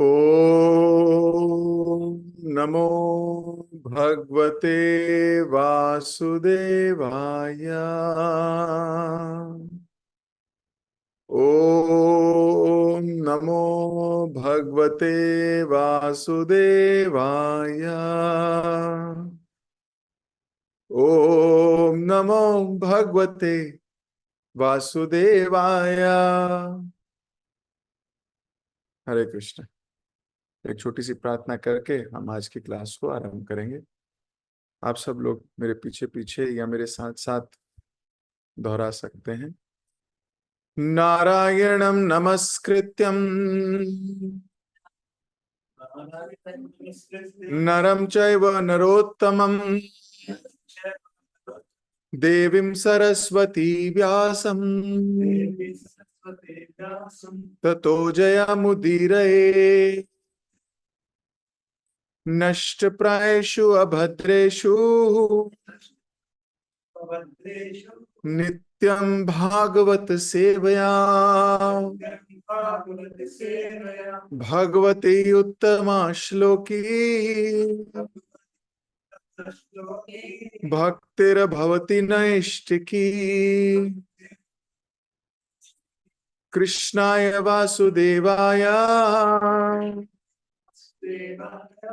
ओम नमो भगवते वासुदेवाय। ओम नमो भगवते वासुदेवाय। ओम नमो भगवते वासुदेवाय। हरे कृष्ण। एक छोटी सी प्रार्थना करके हम आज की क्लास को आरंभ करेंगे। आप सब लोग मेरे पीछे पीछे या मेरे साथ साथ दोहरा सकते हैं। नारायणं नमस्कृत्यं नरं चैव नरोत्तमं देवीं सरस्वती व्यासं ततो जयमुदीरये। नष्टप्रायेषु अभद्रेषु नित्यं भागवत सेवया भगवती उत्तमा श्लोकी भक्तिर्भवति नैष्टिकी। कृष्णाय वासुदेवाय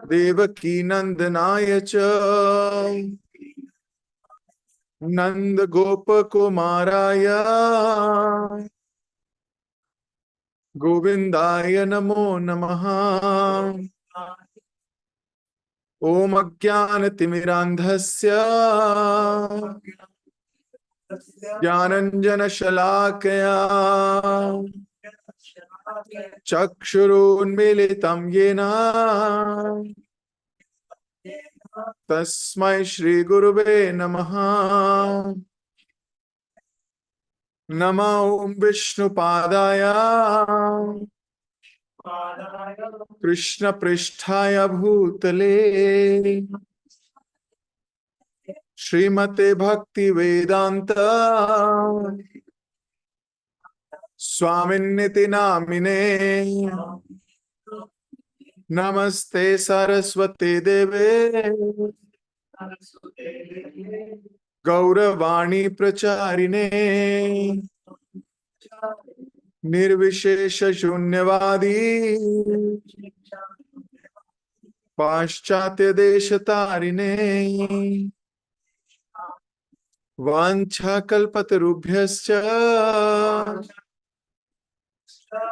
देवकी नंदनाय च नंद गोप कुमाराय गोविंदाय नमो नमः। ओम अज्ञानतिमिरान्धस्य ज्ञानञ्जनशलाकया चक्षुरुन्मीलितं येन तस्मै श्रीगुरुवे नमः। नमो विष्णुपादाय कृष्णपृष्ठाय भूतले श्रीमते भक्ति वेदांत स्वामिन्निति नामिने। नमस्ते सरस्वती देवे गौरवाणी प्रचारिणे निर्विशेष शून्यवादी पाश्चात्य देश तारिणे वाञ्छाकल्पतरुभ्यश्च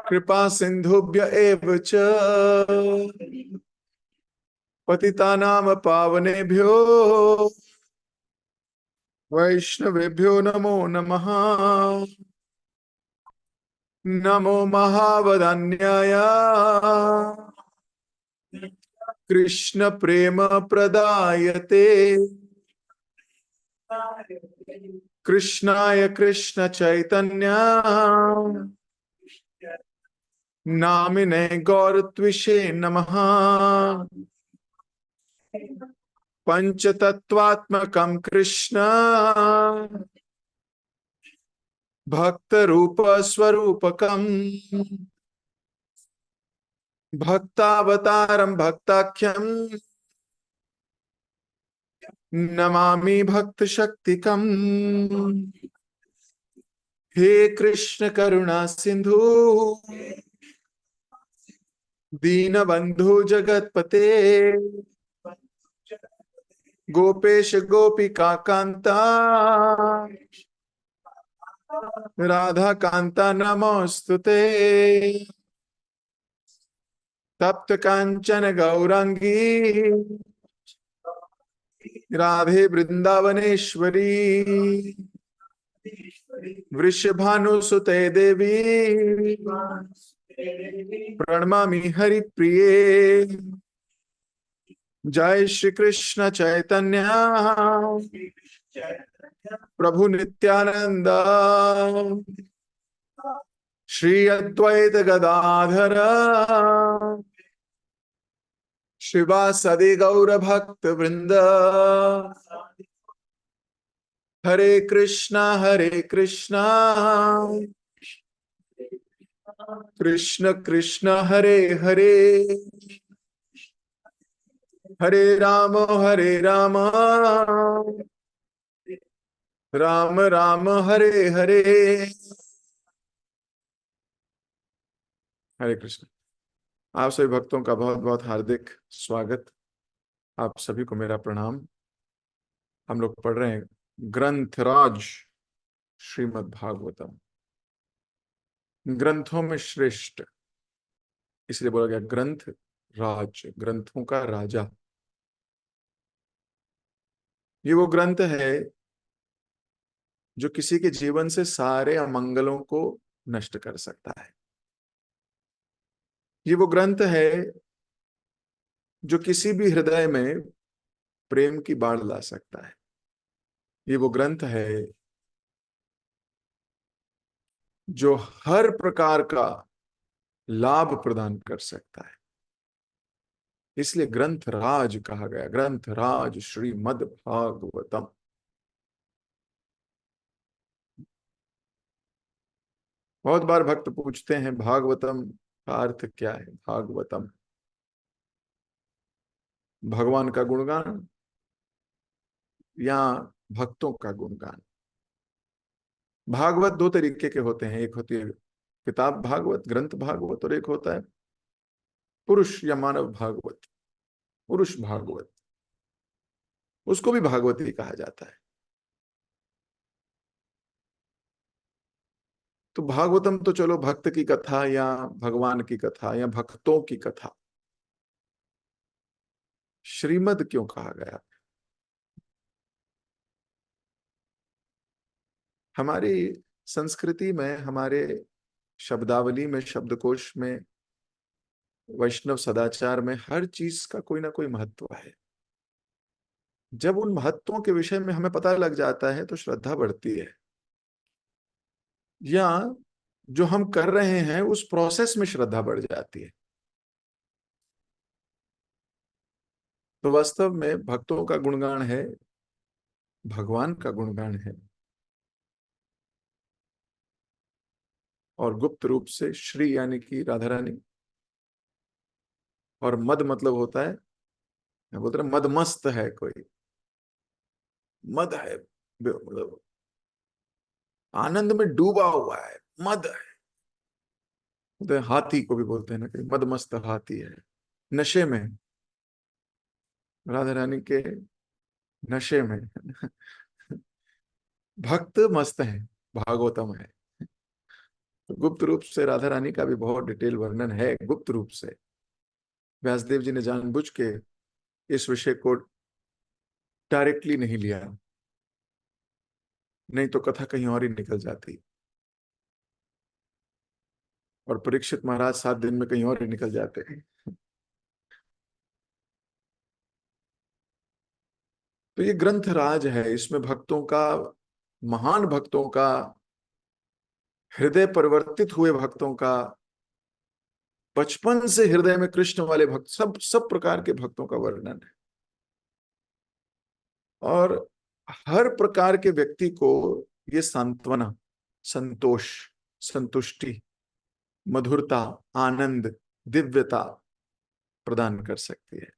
कृपा सिन्धुभ्य एव च पतितानां पावनेभ्यो वैष्णवेभ्यो नमो नमः। नमो महावदान्याय कृष्ण प्रेम प्रदायते कृष्णाय कृष्ण चैतन्य नामिने गौरत्विषे नमः। पंचतत्वात्मकं कृष्ण भक्त रूप स्वरूपकम् भक्तावतारं भक्ताख्यं नमामि भक्त शक्तिकम्। हे कृष्ण करुणा सिंधु दीनबंधु जगतपते गोपेश गोपिका कांता राधा कांता नमोस्तुते। तप्त कांचन गौरांगी राधे वृंदावनेश्वरी वृषभानुसुते देवी प्रणमामि हरिप्रिये। जय श्री कृष्ण चैतन्य प्रभु नित्यानंद श्री अद्वैत गदाधर शिवासदि गौर भक्त वृंद। हरे कृष्णा कृष्ण कृष्ण हरे हरे, हरे राम राम राम हरे हरे। हरे कृष्ण। आप सभी भक्तों का बहुत बहुत हार्दिक स्वागत। आप सभी को मेरा प्रणाम। हम लोग पढ़ रहे हैं ग्रंथराज श्रीमद् भागवतम, ग्रंथों में श्रेष्ठ, इसलिए बोला गया ग्रंथ राज, ग्रंथों का राजा। ये वो ग्रंथ है जो किसी के जीवन से सारे अमंगलों को नष्ट कर सकता है। ये वो ग्रंथ है जो किसी भी हृदय में प्रेम की बाढ़ ला सकता है। ये वो ग्रंथ है जो हर प्रकार का लाभ प्रदान कर सकता है। इसलिए ग्रंथ राज कहा गया, ग्रंथ राज श्रीमद् भागवतम। बहुत बार भक्त पूछते हैं भागवतम का अर्थ क्या है। भागवतम भगवान का गुणगान या भक्तों का गुणगान। भागवत दो तरीके के होते हैं, एक होती है किताब भागवत, ग्रंथ भागवत, और एक होता है पुरुष या मानव भागवत, पुरुष भागवत। उसको भी भागवती कहा जाता है। तो भागवतम तो चलो भक्त की कथा या भगवान की कथा या भक्तों की कथा। श्रीमद् क्यों कहा गया? हमारी संस्कृति में, हमारे शब्दावली में, शब्दकोश में, वैष्णव सदाचार में हर चीज का कोई ना कोई महत्व है। जब उन महत्वों के विषय में हमें पता लग जाता है तो श्रद्धा बढ़ती है, या जो हम कर रहे हैं उस प्रोसेस में श्रद्धा बढ़ जाती है। तो वास्तव में भक्तों का गुणगान है, भगवान का गुणगान है, और गुप्त रूप से श्री यानी कि राधा रानी, और मद मतलब होता है, बोलते हैं मदमस्त है कोई, मद है मतलब आनंद में डूबा हुआ है, मद है। तो हाथी को भी बोलते हैं ना कि मदमस्त हाथी है, नशे में, राधा रानी के नशे में। भक्त मस्त है, भागवतम है। तो गुप्त रूप से राधा रानी का भी बहुत डिटेल वर्णन है। गुप्त रूप से व्यासदेव जी ने जानबूझ के इस विषय को डायरेक्टली नहीं लिया, नहीं तो कथा कहीं और ही निकल जाती, और परीक्षित महाराज 7 दिन में कहीं और ही निकल जाते हैं। तो ये ग्रंथ राज है, इसमें भक्तों का, महान भक्तों का, हृदय परिवर्तित हुए भक्तों का, बचपन से हृदय में कृष्ण वाले भक्त, सब सब प्रकार के भक्तों का वर्णन है। और हर प्रकार के व्यक्ति को ये सांत्वना, संतोष, संतुष्टि, मधुरता, आनंद, दिव्यता प्रदान कर सकती है।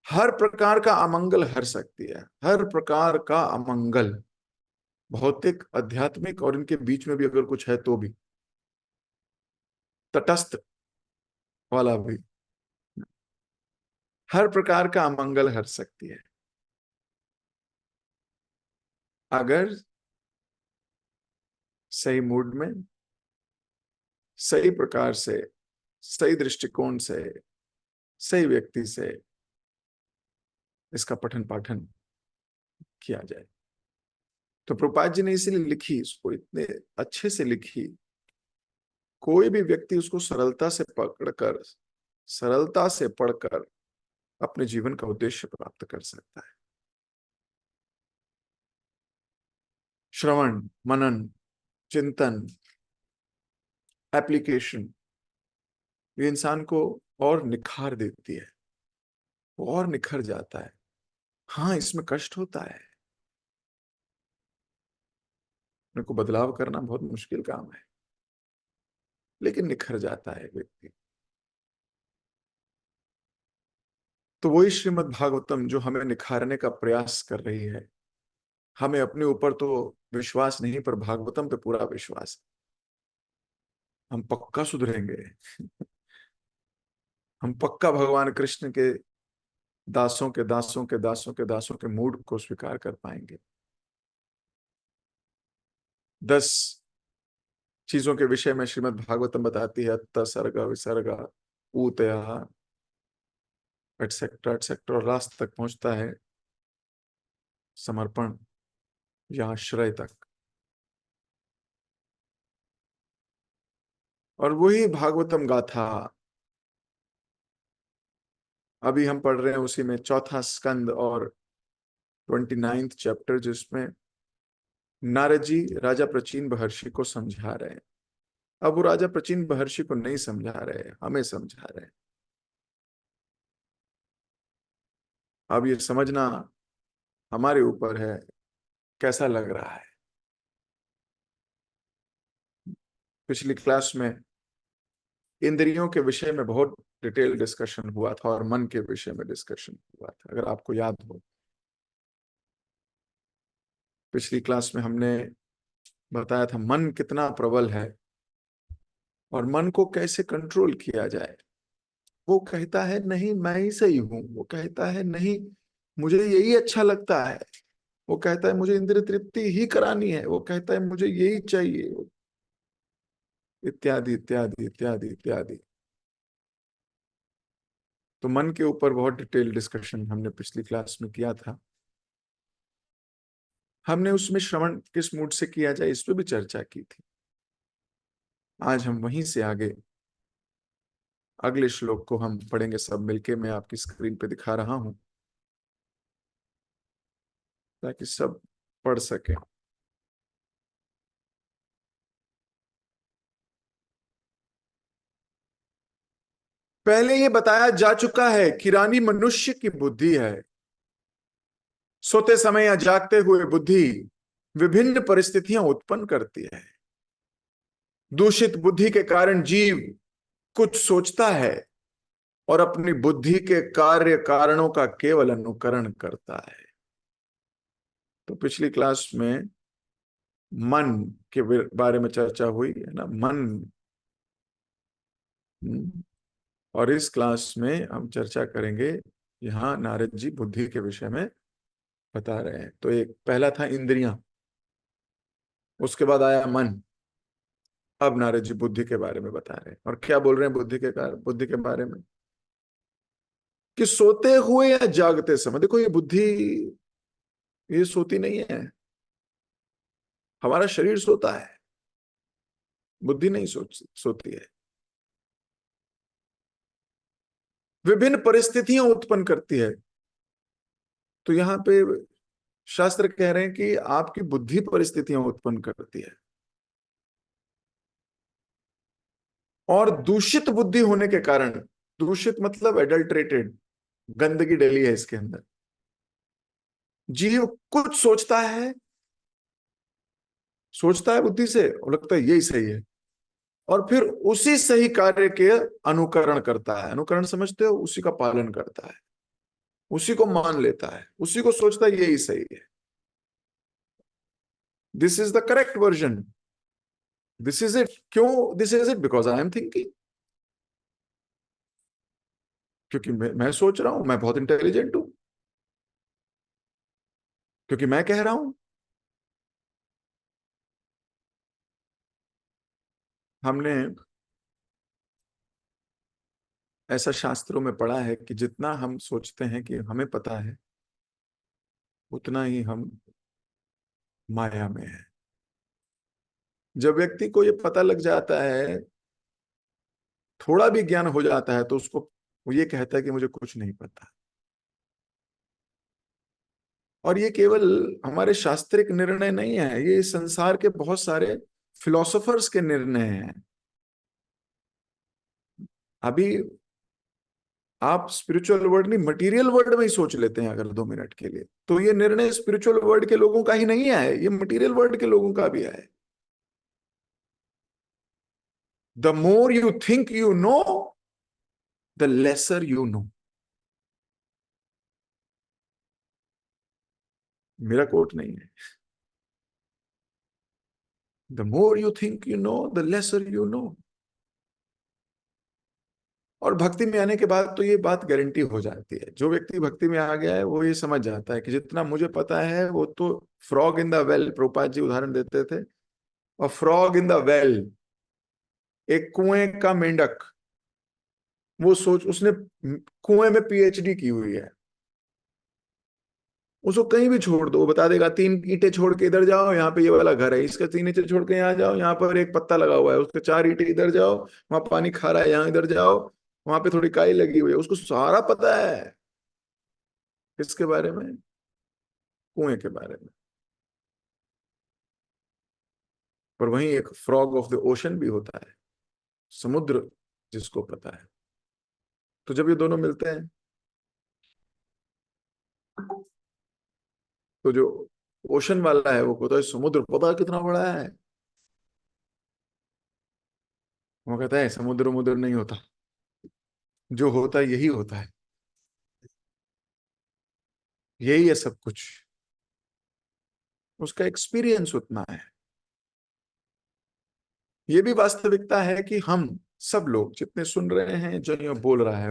हर प्रकार का अमंगल हर सकती है, हर प्रकार का अमंगल, भौतिक, आध्यात्मिक और इनके बीच में भी अगर कुछ है तो भी, तटस्थ वाला भी, हर प्रकार का अमंगल हर सकती है अगर सही मूड में, सही प्रकार से, सही दृष्टिकोण से, सही व्यक्ति से इसका पठन पाठन किया जाए। तो प्रभुपाद जी ने इसीलिए लिखी, इसको इतने अच्छे से लिखी, कोई भी व्यक्ति उसको सरलता से पकड़कर, सरलता से पढ़कर अपने जीवन का उद्देश्य प्राप्त कर सकता है। श्रवण, मनन, चिंतन, एप्लीकेशन, ये इंसान को और निखार देती है, वो और निखर जाता है। हाँ, इसमें कष्ट होता है, मेरे को बदलाव करना बहुत मुश्किल काम है, लेकिन निखर जाता है व्यक्ति। तो वही श्रीमद् भागवतम जो हमें निखारने का प्रयास कर रही है। हमें अपने ऊपर तो विश्वास नहीं, पर भागवतम पे पूरा विश्वास है। हम पक्का सुधरेंगे। हम पक्का भगवान कृष्ण के दासों के दासों के दासों के दासों के मूड को स्वीकार कर पाएंगे। 10 चीजों के विषय में श्रीमद् भागवतम बताती है, अत्त सर्ग विसर्ग ऊतय एटसेट्रा एटसेट्रा, और लास्ट तक पहुंचता है समर्पण या आश्रय तक। और वही भागवतम गाथा अभी हम पढ़ रहे हैं, उसी में चौथा स्कंद और 29th चैप्टर, जिसमें नारद जी राजा प्रचीन महर्षि को समझा रहे हैं। अब वो राजा प्रचीन महर्षि को नहीं समझा रहे, हमें समझा रहे हैं। अब ये समझना हमारे ऊपर है, कैसा लग रहा है। पिछली क्लास में इंद्रियों के विषय में बहुत डिटेल डिस्कशन हुआ था और मन के विषय में डिस्कशन हुआ था, अगर आपको याद हो। पिछली क्लास में हमने बताया था मन कितना प्रबल है और मन को कैसे कंट्रोल किया जाए। वो कहता है नहीं मैं ही सही हूं, वो कहता है नहीं मुझे यही अच्छा लगता है, वो कहता है मुझे इंद्रिय तृप्ति ही करानी है, वो कहता है मुझे यही चाहिए, इत्यादि इत्यादि इत्यादि इत्यादि। तो मन के ऊपर बहुत डिटेल डिस्कशन हमने पिछली क्लास में किया था। हमने उसमें श्रवण किस मूड से किया जाए इस पर भी चर्चा की थी। आज हम वहीं से आगे अगले श्लोक को हम पढ़ेंगे सब मिलके। मैं आपकी स्क्रीन पे दिखा रहा हूं ताकि सब पढ़ सके। पहले ये बताया जा चुका है कि रानी मनुष्य की बुद्धि है। सोते समय या जागते हुए बुद्धि विभिन्न परिस्थितियां उत्पन्न करती है। दूषित बुद्धि के कारण जीव कुछ सोचता है और अपनी बुद्धि के कार्य कारणों का केवल अनुकरण करता है। तो पिछली क्लास में मन के बारे में चर्चा हुई है ना, मन। और इस क्लास में हम चर्चा करेंगे, यहाँ नारद जी बुद्धि के विषय में बता रहे हैं। तो एक पहला था इंद्रियां, उसके बाद आया मन। अब नारद जी बुद्धि के बारे में बता रहे हैं। और क्या बोल रहे हैं बुद्धि के बारे में, कि सोते हुए या जागते समय। देखो ये बुद्धि ये सोती नहीं है, हमारा शरीर सोता है, बुद्धि नहीं सोती है। विभिन्न परिस्थितियां उत्पन्न करती है। तो यहां पे शास्त्र कह रहे हैं कि आपकी बुद्धि परिस्थितियां उत्पन्न करती है। और दूषित बुद्धि होने के कारण, दूषित मतलब एडल्ट्रेटेड, गंदगी डली है इसके अंदर। जीव कुछ सोचता है बुद्धि से और लगता है यही सही है, और फिर उसी सही कार्य के अनुकरण करता है। अनुकरण समझते हो, उसी का पालन करता है, उसी को मान लेता है, उसी को सोचता है यही सही है। This is the correct version, this is it. क्यों this is it? Because I am thinking. क्योंकि मैं सोच रहा हूं, मैं बहुत इंटेलिजेंट हूं, क्योंकि मैं कह रहा हूं। हमने ऐसा शास्त्रों में पढ़ा है कि जितना हम सोचते हैं कि हमें पता है, उतना ही हम माया में है। जब व्यक्ति को ये पता लग जाता है, थोड़ा भी ज्ञान हो जाता है, तो उसको वो ये कहता है कि मुझे कुछ नहीं पता। और ये केवल हमारे शास्त्रिक निर्णय नहीं है, ये संसार के बहुत सारे फिलोसोफर्स के निर्णय हैं। अभी आप स्पिरिचुअल वर्ल्ड नहीं, मटेरियल वर्ल्ड में ही सोच लेते हैं अगर 2 मिनट के लिए, तो ये निर्णय स्पिरिचुअल वर्ल्ड के लोगों का ही नहीं है, ये मटेरियल वर्ल्ड के लोगों का भी है। The more you think you know, the lesser you know. मेरा कोट नहीं है। The more you think you know, the lesser you know. और भक्ति में आने के बाद तो ये बात गारंटी हो जाती है, जो व्यक्ति भक्ति में आ गया है वो ये समझ जाता है कि जितना मुझे पता है वो तो frog in the well, Prabhupada ji उदाहरण देते थे। और फ्रॉग इन द वेल, एक कुएं का मेंढक, वो सोच, उसने कुएं में पीएचडी की हुई है, उसको कहीं भी छोड़ दो वो बता देगा, 3 ईंटें छोड़ के इधर जाओ, यहाँ पे ये वाला घर है, इसका 3 ईंटें छोड़ के यहाँ जाओ, यहाँ पर एक पत्ता लगा हुआ है, उसके 4 ईंटें इधर जाओ, वहां पानी खा रहा है, यहाँ इधर जाओ, वहां पे थोड़ी काई लगी हुई है, उसको सारा पता है। किसके बारे में? कुएं के बारे में। पर वहीं एक फ्रॉग ऑफ द ओशन भी होता है, समुद्र, जिसको पता है। तो जब ये दोनों मिलते हैं, तो जो ओशन वाला है वो कहता है समुद्र पता है कितना बड़ा है, वो कहता है समुद्र मुद्र नहीं होता, जो होता है यही होता है, यही है सब कुछ। उसका एक्सपीरियंस उतना है। ये भी वास्तविकता है कि हम सब लोग जितने सुन रहे हैं, जो ये बोल रहा है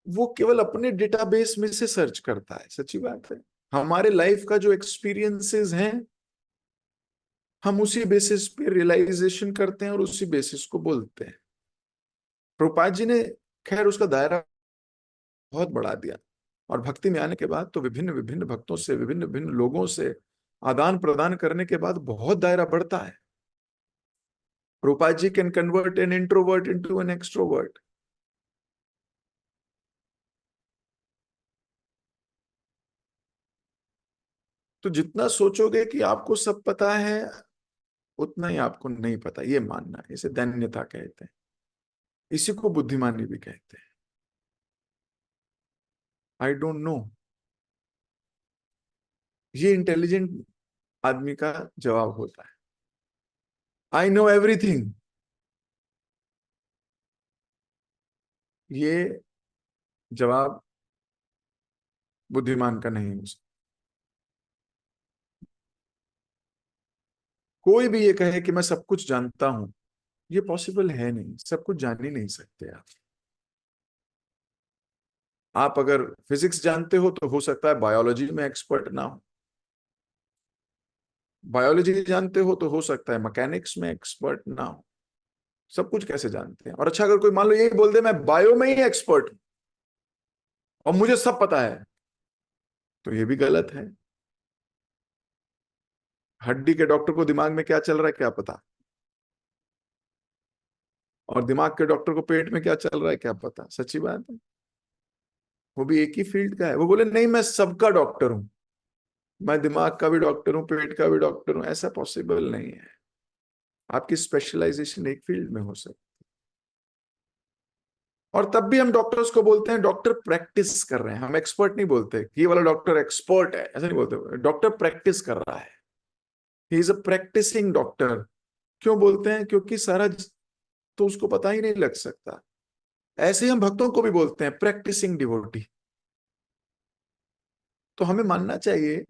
वो केवल अपने डेटाबेस में से सर्च करता है, सच्ची बात है। हमारे लाइफ का जो एक्सपीरियंसेस हैं, हम उसी बेसिस पे रियलाइजेशन करते हैं और उसी बेसिस को बोलते हैं। प्रभुपाद जी ने खैर उसका दायरा बहुत बढ़ा दिया, और भक्ति में आने के बाद तो विभिन्न विभिन्न भक्तों से, विभिन्न विभिन्न लोगों से आदान प्रदान करने के बाद बहुत दायरा बढ़ता है। Prabhupada ji can convert an introvert into an extrovert. तो जितना सोचोगे कि आपको सब पता है, उतना ही आपको नहीं पता, ये मानना है। इसे दैन्यता कहते हैं, इसी को बुद्धिमानी भी कहते हैं। आई डोंट नो, ये इंटेलिजेंट आदमी का जवाब होता है। आई नो एवरीथिंग, ये जवाब बुद्धिमान का नहीं हो सकता। कोई भी ये कहे कि मैं सब कुछ जानता हूं, ये पॉसिबल है नहीं, सब कुछ जान ही नहीं सकते आप। आप अगर फिजिक्स जानते हो तो हो सकता है बायोलॉजी में एक्सपर्ट ना हो, बायोलॉजी जानते हो तो हो सकता है मैकेनिक्स में एक्सपर्ट ना हो। सब कुछ कैसे जानते हैं? और अच्छा, अगर कोई मान लो यही बोल दे मैं बायो में ही एक्सपर्ट हूं और मुझे सब पता है, तो ये भी गलत है। हड्डी के डॉक्टर को दिमाग में क्या चल रहा है क्या पता, और दिमाग के डॉक्टर को पेट में क्या चल रहा है क्या पता, सच्ची बात है। वो भी एक ही फील्ड का है, वो बोले नहीं मैं सबका डॉक्टर हूं, मैं दिमाग का भी डॉक्टर हूं, पेट का भी डॉक्टर हूं, ऐसा पॉसिबल नहीं है। आपकी स्पेशलाइजेशन एक फील्ड में हो सकती है। और तब भी हम डॉक्टर्स को बोलते हैं डॉक्टर प्रैक्टिस कर रहे हैं, हम एक्सपर्ट नहीं बोलते कि ये वाला डॉक्टर एक्सपर्ट है, ऐसा नहीं बोलते, डॉक्टर प्रैक्टिस कर रहा है, he is a practising doctor. क्यों बोलते हैं? क्योंकि सारा तो उसको पता ही नहीं लग सकता। ऐसे ही हम भक्तों को भी बोलते हैं प्रैक्टिसिंग डिवोटी। तो हमें मानना चाहिए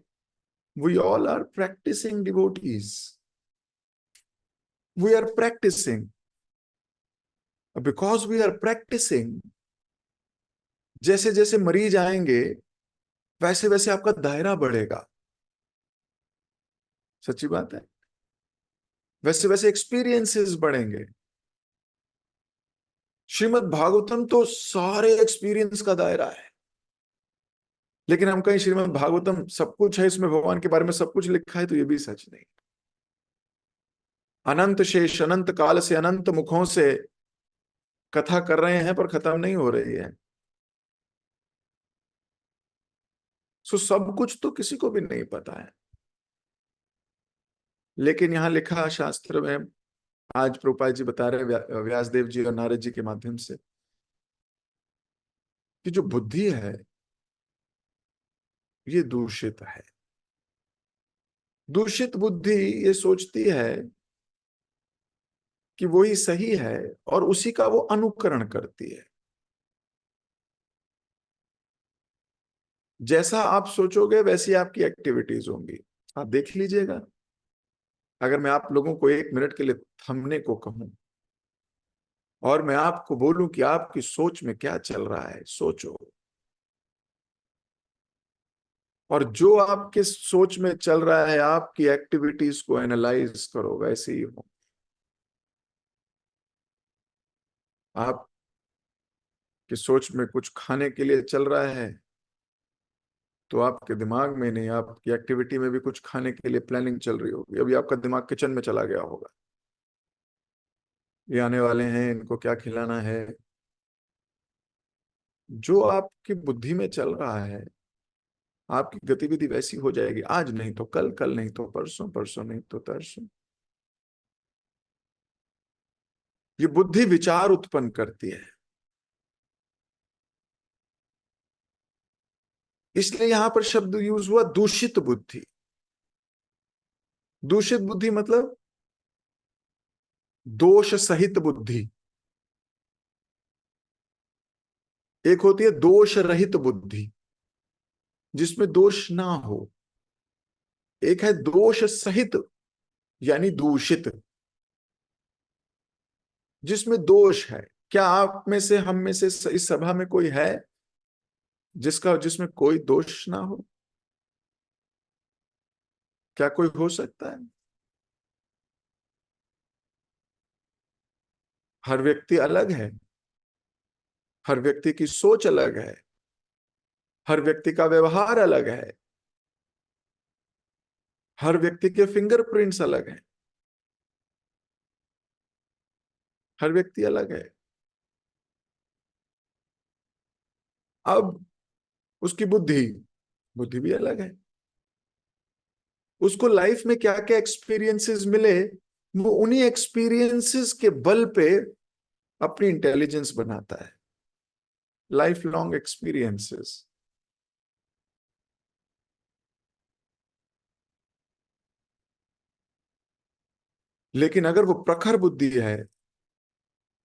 we all are practising devotees, we are practising, because we are practising. जैसे जैसे मरीज आएंगे वैसे वैसे आपका दायरा बढ़ेगा, सच्ची बात है। वैसे वैसे एक्सपीरियंसेस बढ़ेंगे। श्रीमद् भागवतम तो सारे एक्सपीरियंस का दायरा है, लेकिन हम कहीं श्रीमद् भागवतम सब कुछ है, इसमें भगवान के बारे में सब कुछ लिखा है, तो ये भी सच नहीं। अनंत शेष अनंत काल से अनंत मुखों से कथा कर रहे हैं पर खत्म नहीं हो रही है। सो सब कुछ तो किसी को भी नहीं पता है। लेकिन यहां लिखा शास्त्र में, आज प्रभुपाद जी बता रहे व्यासदेव जी और नारद जी के माध्यम से, कि जो बुद्धि है ये दूषित है। दूषित बुद्धि ये सोचती है कि वही सही है और उसी का वो अनुकरण करती है। जैसा आप सोचोगे वैसी आपकी एक्टिविटीज होंगी। आप देख लीजिएगा, अगर मैं आप लोगों को 1 मिनट के लिए थमने को कहूं और मैं आपको बोलूं कि आपकी सोच में क्या चल रहा है, सोचो। और जो आपके सोच में चल रहा है, आपकी एक्टिविटीज को एनालाइज करो, वैसे ही हो। आपकी सोच में कुछ खाने के लिए चल रहा है, तो आपके दिमाग में नहीं, आपकी एक्टिविटी में भी कुछ खाने के लिए प्लानिंग चल रही होगी। अभी आपका दिमाग किचन में चला गया होगा, ये आने वाले हैं, इनको क्या खिलाना है। जो आपकी बुद्धि में चल रहा है, आपकी गतिविधि वैसी हो जाएगी। आज नहीं तो कल, कल नहीं तो परसों, परसों नहीं तो तरसों। ये बुद्धि विचार उत्पन्न करती है। इसलिए यहां पर शब्द यूज हुआ दूषित बुद्धि। दूषित बुद्धि मतलब दोष सहित बुद्धि। एक होती है दोष रहित बुद्धि, जिसमें दोष ना हो। एक है दोष सहित, यानी दूषित, जिसमें दोष है। क्या आप में से, हम में से इस सभा में कोई है जिसमें कोई दोष ना हो? क्या कोई हो सकता है? हर व्यक्ति अलग है, हर व्यक्ति की सोच अलग है, हर व्यक्ति का व्यवहार अलग है, हर व्यक्ति के फिंगरप्रिंट्स अलग हैं, हर व्यक्ति अलग है। अब उसकी बुद्धि, बुद्धि भी अलग है। उसको लाइफ में क्या क्या एक्सपीरियंसेस मिले, वो उन्हीं एक्सपीरियंसेस के बल पे अपनी इंटेलिजेंस बनाता है। Life long experiences. लेकिन अगर वो प्रखर बुद्धि है,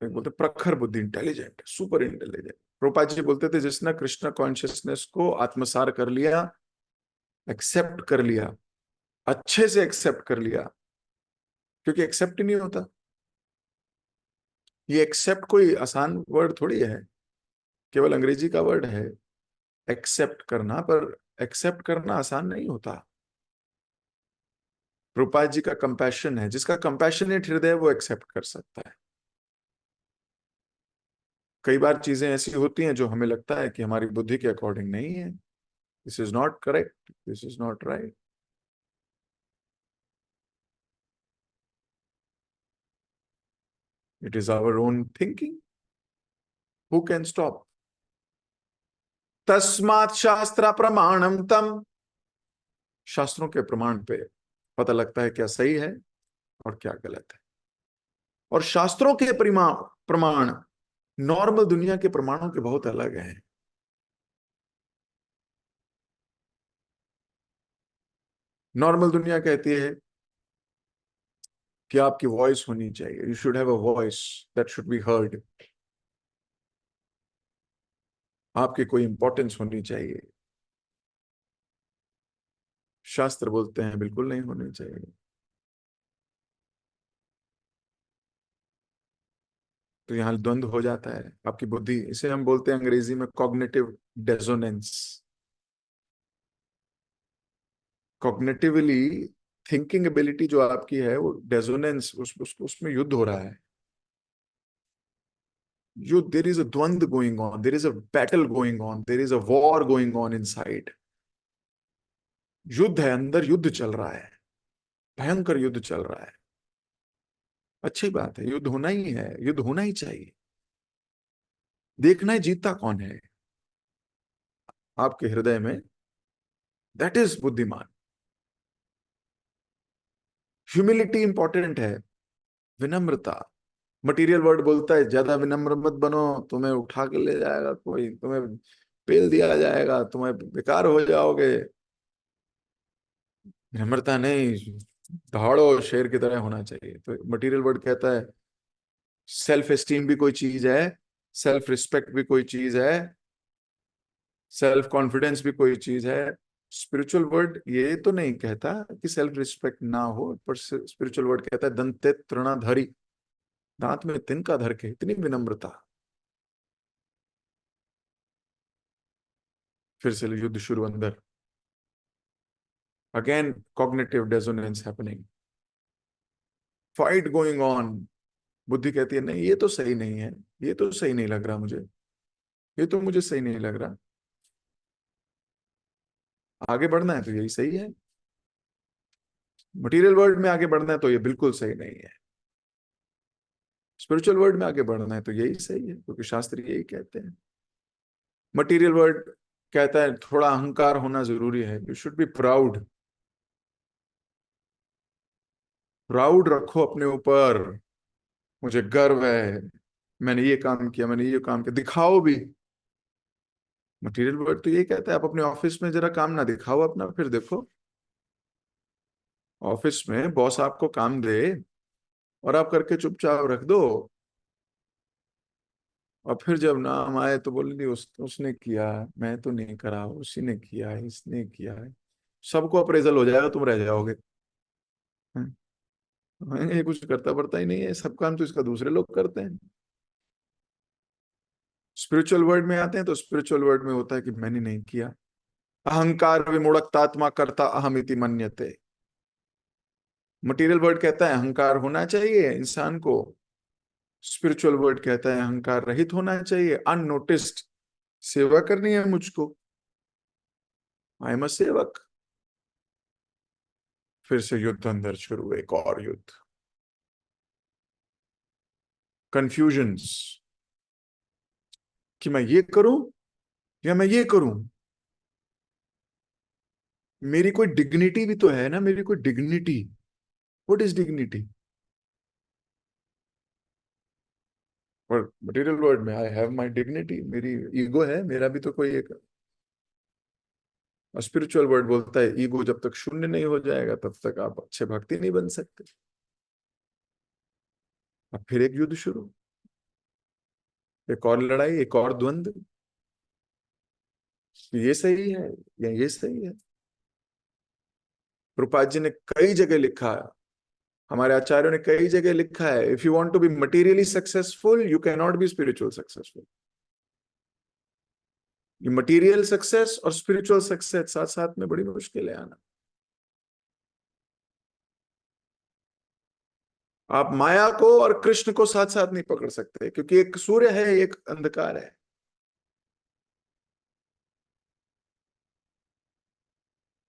बोलते प्रखर बुद्धि, इंटेलिजेंट, सुपर इंटेलिजेंट। रूपा जी बोलते थे, जिसने कृष्ण कॉन्शियसनेस को आत्मसार कर लिया, एक्सेप्ट कर लिया, अच्छे से एक्सेप्ट कर लिया, क्योंकि एक्सेप्ट ही नहीं होता। ये एक्सेप्ट कोई आसान वर्ड थोड़ी है, केवल अंग्रेजी का वर्ड है एक्सेप्ट करना, पर एक्सेप्ट करना आसान नहीं होता। रूपा जी का कंपैशन है, जिसका कंपैशनेट हृदय वो एक्सेप्ट कर सकता है। कई बार चीजें ऐसी होती हैं जो हमें लगता है कि हमारी बुद्धि के अकॉर्डिंग नहीं है, this is not correct, this is not right. It is our own thinking, who can stop? तस्मात् शास्त्र प्रमाणम तम। शास्त्रों के प्रमाण पे पता लगता है क्या सही है और क्या गलत है। और शास्त्रों के प्रमाण नॉर्मल दुनिया के प्रमाणों के बहुत अलग हैं। नॉर्मल दुनिया कहती है कि आपकी वॉइस होनी चाहिए, you should have a voice that should be heard. आपकी कोई इंपॉर्टेंस होनी चाहिए। शास्त्र बोलते हैं बिल्कुल नहीं होनी चाहिए। तो यहां द्वंद्व हो जाता है आपकी बुद्धि। इसे हम बोलते हैं अंग्रेजी में कॉग्निटिव डेजोनेंस। कॉग्निटिवली थिंकिंग एबिलिटी जो आपकी है, वो डेजोनेंस, उसमें युद्ध हो रहा है। देर इज अ द्वंद्व going on, there is a battle going on, there is a war going on inside. युद्ध है, अंदर युद्ध चल रहा है, भयंकर युद्ध चल रहा है। अच्छी बात है, युद्ध होना ही है, युद्ध होना ही चाहिए। देखना है जीतता कौन है आपके हृदय में, दैट इज बुद्धिमान। ह्यूमिलिटी इंपॉर्टेंट है, विनम्रता। मटेरियल वर्ड बोलता है ज्यादा विनम्र मत बनो, तुम्हें उठा के ले जाएगा कोई, तुम्हें पेल दिया जाएगा, तुम्हें बेकार हो जाओगे। विनम्रता नहीं, दहाड़ो शेर की तरह होना चाहिए। तो मटेरियल वर्ड कहता है सेल्फ एस्टीम भी कोई चीज है, सेल्फ रिस्पेक्ट भी कोई चीज है, सेल्फ कॉन्फिडेंस भी कोई चीज है। स्पिरिचुअल वर्ड ये तो नहीं कहता कि सेल्फ रिस्पेक्ट ना हो, पर स्पिरिचुअल वर्ड कहता है दंते तृणाधारी, दांत में तिनका धर के इतनी विनम्रता। फिर से युद्ध शुरू अंदर, again cognitive dissonance happening, fight going on. बुद्धि कहती है नहीं ये तो सही नहीं है, ये तो सही नहीं लग रहा मुझे, ये तो मुझे सही नहीं लग रहा। आगे बढ़ना है तो यही सही है, मटेरियल वर्ल्ड में आगे बढ़ना है तो ये बिल्कुल सही नहीं है, स्पिरिचुअल वर्ल्ड में आगे बढ़ना है तो यही सही है, क्योंकि शास्त्र यही कहते हैं। मटेरियल वर्ल्ड कहता है थोड़ा अहंकार होना जरूरी है, you should be proud, proud रखो अपने ऊपर, मुझे गर्व है, मैंने ये काम किया, मैंने ये काम किया, दिखाओ भी। मटेरियल वर्ल्ड तो यही कहता है आप अपने ऑफिस में जरा काम ना दिखाओ अपना, फिर देखो ऑफिस में बॉस आपको काम दे और आप करके चुपचाप रख दो, और फिर जब नाम आए तो बोले नहीं उसने किया, मैं तो नहीं करा, उसी ने किया है, इसने किया है। सबको अप्रेजल हो जाएगा, तुम रह जाओगे। हैं? ये कुछ करता पड़ता ही नहीं है, सब काम तो इसका दूसरे लोग करते हैं। स्पिरिचुअल वर्ल्ड में आते हैं तो स्पिरिचुअल वर्ल्ड में होता है कि मैंने नहीं किया। अहंकार विमूढ़तात्मा कर्ता अहमिति मन्यते। मटेरियल वर्ल्ड कहता है अहंकार होना चाहिए इंसान को, स्पिरिचुअल वर्ल्ड कहता है अहंकार रहित होना चाहिए, अननोटिस्ड सेवा करनी है मुझको, आई एम अ सेवक। फिर से युद्ध अंदर शुरू हुए, एक और युद्ध, कंफ्यूजन्स, कि मैं ये करूं या मैं ये करूं। मेरी कोई डिग्निटी भी तो है ना, मेरी कोई डिग्निटी। What is dignity? और मटेरियल वर्ल्ड में आई हैव माय डिग्निटी, मेरी ईगो है, मेरा भी तो कोई एक। स्पिरिचुअल वर्ल्ड बोलता है ईगो जब तक शून्य नहीं हो जाएगा तब तक आप अच्छे भक्ति नहीं बन सकते। अब फिर एक युद्ध शुरू, एक और लड़ाई, एक और द्वंद्व, ये सही है या ये सही है। प्रभुपाद जी ने कई जगह लिखा है, हमारे आचार्यों ने कई जगह लिखा है, if you want to be materially successful you can not be spiritual successful. ये मटेरियल सक्सेस और स्पिरिचुअल सक्सेस साथ साथ में बड़ी मुश्किल है आना। आप माया को और कृष्ण को साथ साथ नहीं पकड़ सकते, क्योंकि एक सूर्य है एक अंधकार है।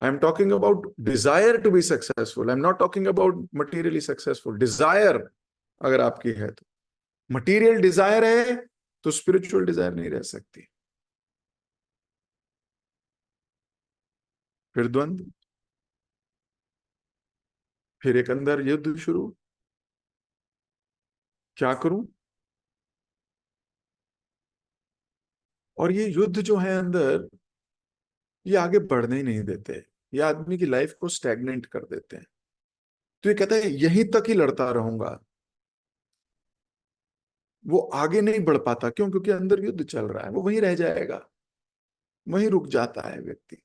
I am talking about desire to be successful, I am not talking about materially successful. Desire अगर आपकी है तो, मटीरियल डिजायर है तो स्पिरिचुअल डिजायर नहीं रह सकती। फिर द्वंद्व, फिर एक अंदर युद्ध शुरू, क्या करूं। और ये युद्ध जो है अंदर, ये आगे बढ़ने ही नहीं देते, ये आदमी की लाइफ को स्टैग्नेंट कर देते हैं। तो ये कहता है यहीं तक ही लड़ता रहूंगा, वो आगे नहीं बढ़ पाता, क्यों? क्योंकि अंदर युद्ध चल रहा है, वो वहीं रह जाएगा, वहीं रुक जाता है व्यक्ति।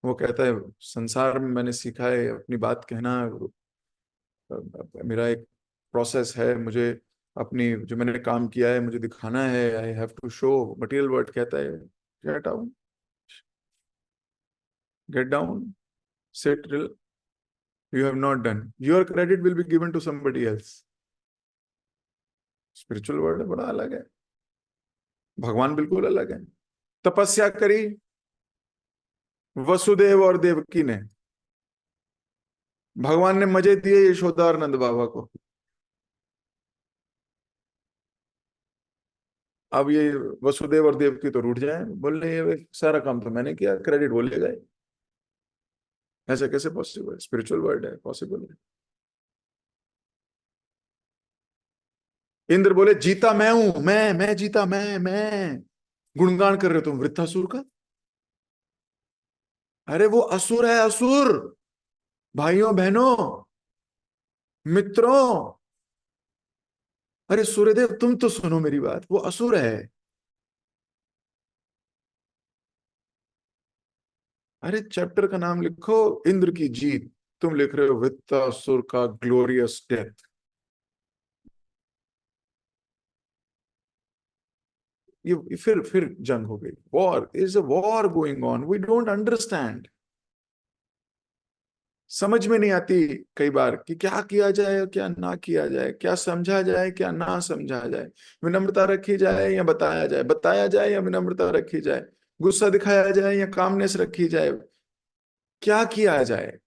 वो कहता है संसार में मैंने सीखा है अपनी बात कहना, मेरा एक प्रोसेस है, मुझे अपनी जो मैंने काम किया है मुझे दिखाना है, I have to show. Material world कहता है get down, get down, sit, you have not done, your credit will be given to somebody else. Spiritual world बड़ा अलग है, भगवान बिल्कुल अलग है। तपस्या करी वसुदेव और देवकी ने, भगवान ने मजे दिए यशोदा और नंद बाबा को। अब ये वसुदेव और देवकी तो रूठ जाए, बोले ये सारा काम तो मैंने किया, क्रेडिट वो ले गए। ऐसा कैसे पॉसिबल? स्पिरिचुअल वर्ल्ड है, पॉसिबल है। इंद्र बोले जीता मैं हूं, मैं जीता, मैं गुणगान कर रहे हो तुम वृत्तासुर का। अरे वो असुर है, असुर। भाइयों बहनों मित्रों, अरे सूर्यदेव तुम तो सुनो मेरी बात, वो असुर है। अरे चैप्टर का नाम लिखो, इंद्र की जीत। तुम लिख रहे हो वृत्तासुर का ग्लोरियस डेथ। ये फिर जंग हो गई। War is a war going on, we don't understand. समझ में नहीं आती कई बार कि क्या किया जाए और क्या ना किया जाए, क्या समझा जाए क्या ना समझा जाए, विनम्रता रखी जाए या बताया जाए, बताया जाए या विनम्रता रखी जाए, गुस्सा दिखाया जाए या कामनेस रखी जाए, क्या किया जाए।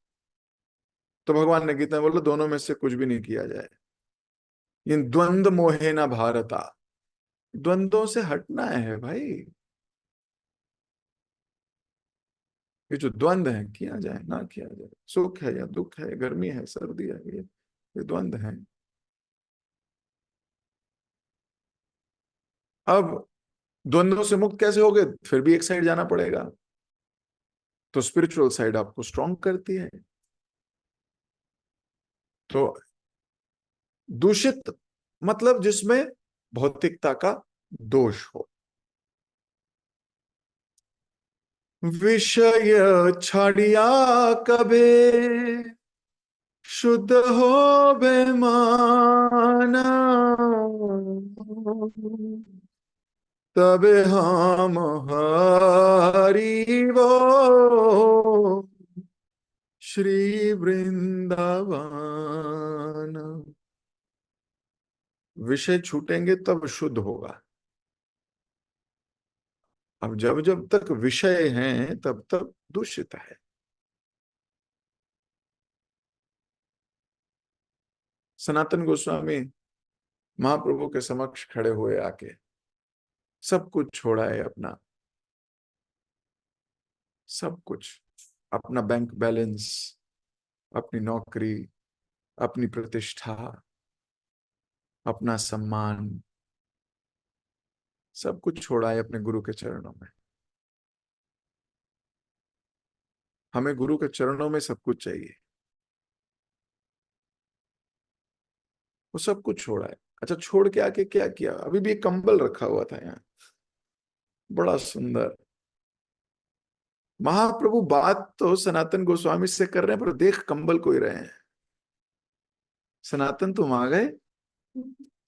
तो भगवान ने गीता में बोला दोनों में से कुछ भी नहीं किया जाए। इन द्वंद्व मोहे न भारता, द्वंद्वों से हटना है भाई। ये जो द्वंद्व है, किया जाए ना किया जाए, सुख है या दुख है, गर्मी है सर्दी है, ये द्वंद्व है। अब द्वंद्वों से मुक्त कैसे होगे, फिर भी एक साइड जाना पड़ेगा। तो स्पिरिचुअल साइड आपको स्ट्रांग करती है। तो दूषित मतलब जिसमें भौतिकता का दोष हो। विषय छाड़िया कबे शुद्ध हो बेमाना, तबे हम हरि वो श्री वृंदावन। विषय छूटेंगे तब शुद्ध होगा। अब जब जब तक विषय हैं तब तक दूषित है। सनातन गोस्वामी महाप्रभु के समक्ष खड़े हुए आके सब कुछ छोड़ा है अपना, सब कुछ, अपना बैंक बैलेंस, अपनी नौकरी, अपनी प्रतिष्ठा, अपना सम्मान, सब कुछ छोड़ा है अपने गुरु के चरणों में। हमें गुरु के चरणों में सब कुछ चाहिए। वो सब कुछ छोड़ा है। अच्छा, छोड़ के आके क्या किया, अभी भी एक कंबल रखा हुआ था यहाँ, बड़ा सुंदर। महाप्रभु बात तो सनातन गोस्वामी से कर रहे हैं, पर देख कंबल कोई रहे हैं। सनातन तुम आ गए,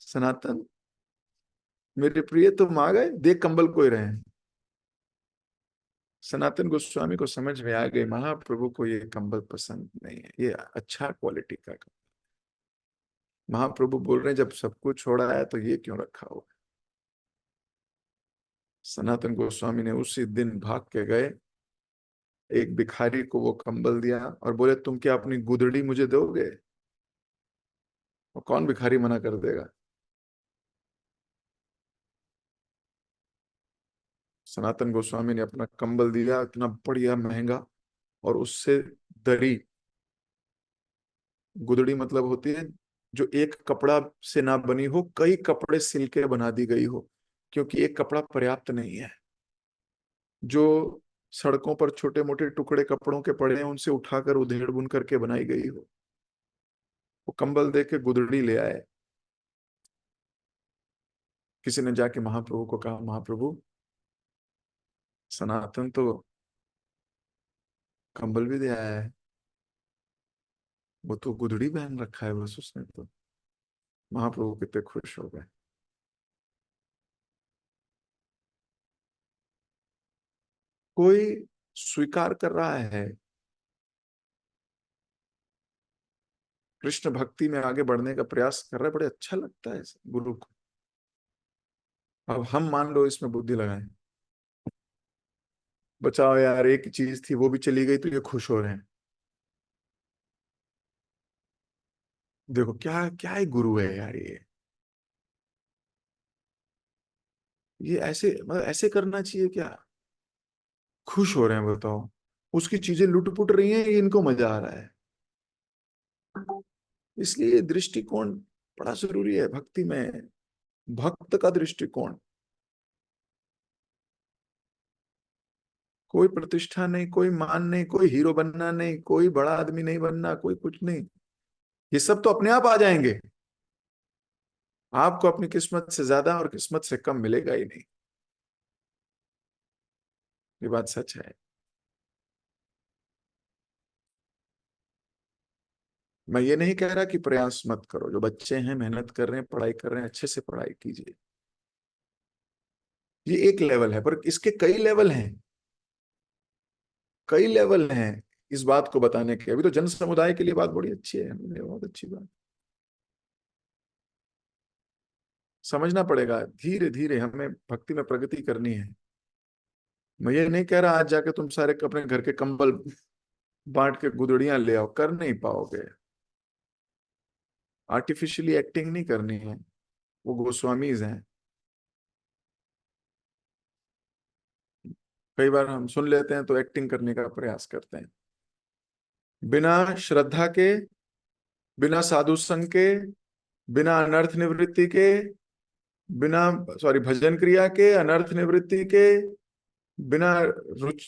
सनातन मेरे प्रिय तुम आ गए, देख कंबल कोई रहे हैं। सनातन गोस्वामी को समझ में आ गई महाप्रभु को ये कंबल पसंद नहीं है, ये अच्छा क्वालिटी का कंबल। महाप्रभु बोल रहे हैं जब सब कुछ छोड़ा है तो ये क्यों रखा हुआ है। सनातन गोस्वामी ने उसी दिन भाग के गए, एक भिखारी को वो कंबल दिया और बोले तुम क्या अपनी गुदड़ी मुझे दोगे। और कौन भिखारी मना कर देगा। सनातन गोस्वामी ने अपना कंबल दिया, इतना बढ़िया महंगा, और उससे दरी, गुदड़ी मतलब होती है जो एक कपड़ा से ना बनी हो, कई कपड़े सिल के बना दी गई हो, क्योंकि एक कपड़ा पर्याप्त नहीं है। जो सड़कों पर छोटे मोटे टुकड़े कपड़ों के पड़े हैं उनसे उठाकर उधेड़ बुन करके बनाई गई हो। वो कंबल दे के गुदड़ी ले आए। किसी ने जाके महाप्रभु को कहा महाप्रभु, सनातन तो कंबल भी दे आया है, वो तो गुदड़ी पहन रखा है बस उसने तो। महाप्रभु कितने खुश हो गए। कोई स्वीकार कर रहा है, कृष्ण भक्ति में आगे बढ़ने का प्रयास कर रहा है, बड़े अच्छा लगता है गुरु को। अब हम मान लो इसमें बुद्धि लगाएं, बचाओ यार एक चीज थी वो भी चली गई तो ये खुश हो रहे हैं। देखो क्या क्या ही गुरु है यार ये ऐसे मतलब ऐसे करना चाहिए क्या। खुश हो रहे हैं बताओ, उसकी चीजें लुट पुट रही हैं, ये इनको मजा आ रहा है। इसलिए दृष्टिकोण बड़ा जरूरी है भक्ति में। भक्त का दृष्टिकोण, कोई प्रतिष्ठा नहीं, कोई मान नहीं, कोई हीरो बनना नहीं, कोई बड़ा आदमी नहीं बनना, कोई कुछ नहीं, ये सब तो अपने आप आ जाएंगे। आपको अपनी किस्मत से ज्यादा और किस्मत से कम मिलेगा ही नहीं। ये बात सच है। मैं ये नहीं कह रहा कि प्रयास मत करो, जो बच्चे हैं मेहनत कर रहे हैं, पढ़ाई कर रहे हैं, अच्छे से पढ़ाई कीजिए। ये एक लेवल है, पर इसके कई लेवल हैं। कई लेवल हैं इस बात को बताने के। अभी तो जन समुदाय के लिए बात बड़ी अच्छी है, ये बहुत अच्छी बात। समझना पड़ेगा, धीरे धीरे हमें भक्ति में प्रगति करनी है। मैं ये नहीं कह रहा आज जाके तुम सारे अपने घर के कंबल बांट के गुदड़ियां ले आओ, कर नहीं पाओगे। आर्टिफिशियली एक्टिंग नहीं करनी है, वो गोस्वामीज हैं। कई बार हम सुन लेते हैं तो एक्टिंग करने का प्रयास करते हैं, बिना श्रद्धा के, बिना साधु संग के, बिना अनर्थ निवृत्ति के, बिना सॉरी भजन क्रिया के, अनर्थ निवृत्ति के, बिना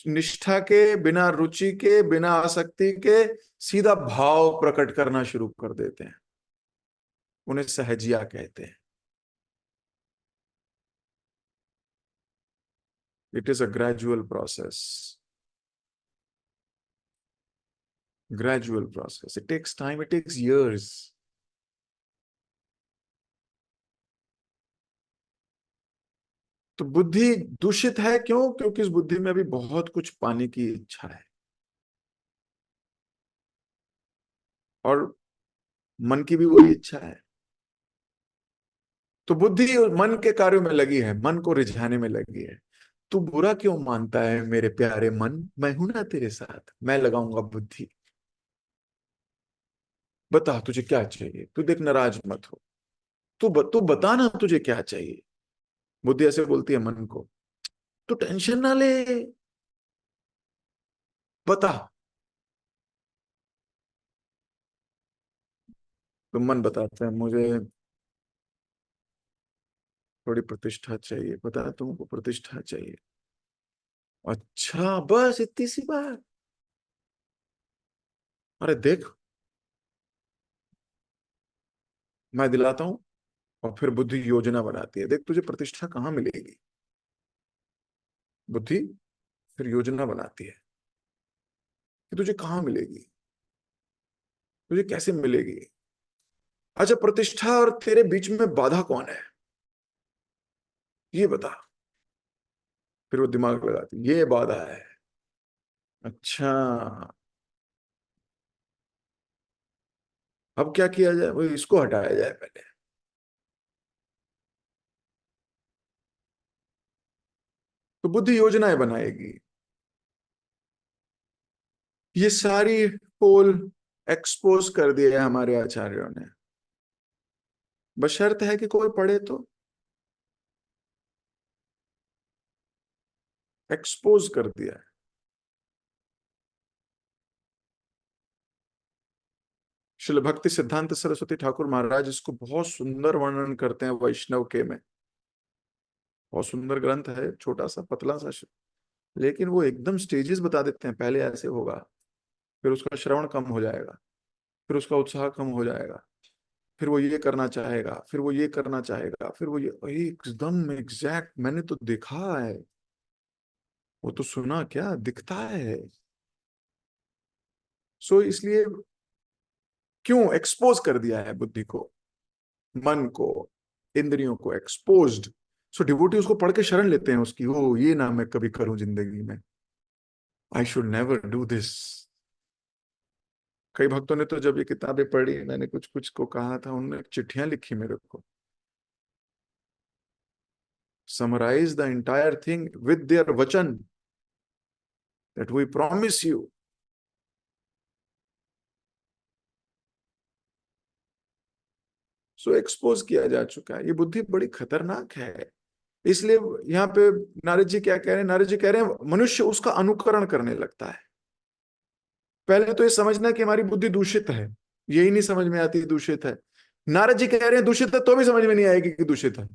निष्ठा के, बिना रुचि के, बिना आसक्ति के, सीधा भाव प्रकट करना शुरू कर देते हैं। उन्हें सहजिया कहते हैं। It is a gradual process. Gradual process, it takes time, it takes years. तो बुद्धि दूषित है क्यों? क्योंकि इस बुद्धि में अभी बहुत कुछ पाने की इच्छा है, और मन की भी वही इच्छा है। तो बुद्धि मन के कार्यों में लगी है, मन को रिझाने में लगी है। तू बुरा क्यों मानता है मेरे प्यारे मन, मैं हूं ना तेरे साथ, मैं लगाऊंगा बुद्धि। बता तुझे क्या चाहिए, तू देख नाराज मत हो। तू बता ना तुझे क्या चाहिए। बुद्धि ऐसे बोलती है मन को, तू टेंशन ना ले, बता। तो मन बताता है, मुझे थोड़ी प्रतिष्ठा चाहिए, पता है तुमको प्रतिष्ठा चाहिए। अच्छा बस इतनी सी बात। अरे देख, मैं दिलाता हूं। और फिर बुद्धि योजना बनाती है, देख तुझे प्रतिष्ठा कहाँ मिलेगी। बुद्धि फिर योजना बनाती है कि तुझे कहाँ मिलेगी, तुझे कैसे मिलेगी। अच्छा, प्रतिष्ठा और तेरे बीच में बाधा कौन है, ये बता। फिर वो दिमाग लगाती, ये बाधा है। अच्छा, अब क्या किया जाए, वो इसको हटाया जाए पहले। तो बुद्धि योजनाएं बनाएगी। ये सारी पोल एक्सपोज कर दिए है हमारे आचार्यों ने, बशर्त है कि कोई पढ़े तो। एक्सपोज कर दिया है। श्रील भक्ति सिद्धांत सरस्वती ठाकुर महाराज इसको बहुत सुंदर वर्णन करते हैं वैष्णव के में। बहुत सुंदर ग्रंथ है, छोटा सा पतला सा, लेकिन वो एकदम स्टेजेस बता देते हैं, पहले ऐसे होगा, फिर उसका श्रवण कम हो जाएगा, फिर उसका उत्साह कम हो जाएगा, फिर वो ये करना चाहेगा, फिर वो ये करना चाहेगा, फिर वो ये, एकदम एग्जैक्ट मैंने तो देखा है। वो तो सुना क्या, दिखता है। सो इसलिए क्यों एक्सपोज कर दिया है बुद्धि को, मन को, इंद्रियों को एक्सपोज्ड। सो डिवोटी उसको पढ़ के शरण लेते हैं उसकी, ओ ये ना मैं कभी करूं जिंदगी में, I should never do this. कई भक्तों ने तो जब ये किताबें पढ़ी, मैंने कुछ कुछ को कहा था, उन्होंने चिट्ठियां लिखी मेरे को, summarize the entire thing with their वचन that we promise you. So expose किया जा चुका है, ये बुद्धि बड़ी खतरनाक है। इसलिए यहाँ पे नारद जी क्या कह रहे हैं, नारद जी कह रहे हैं मनुष्य उसका अनुकरण करने लगता है। पहले तो ये समझना कि हमारी बुद्धि दूषित है, यही नहीं समझ में आती दूषित है। नारद जी कह रहे हैं दूषित है तो भी समझ में नहीं आएगी कि दूषित है।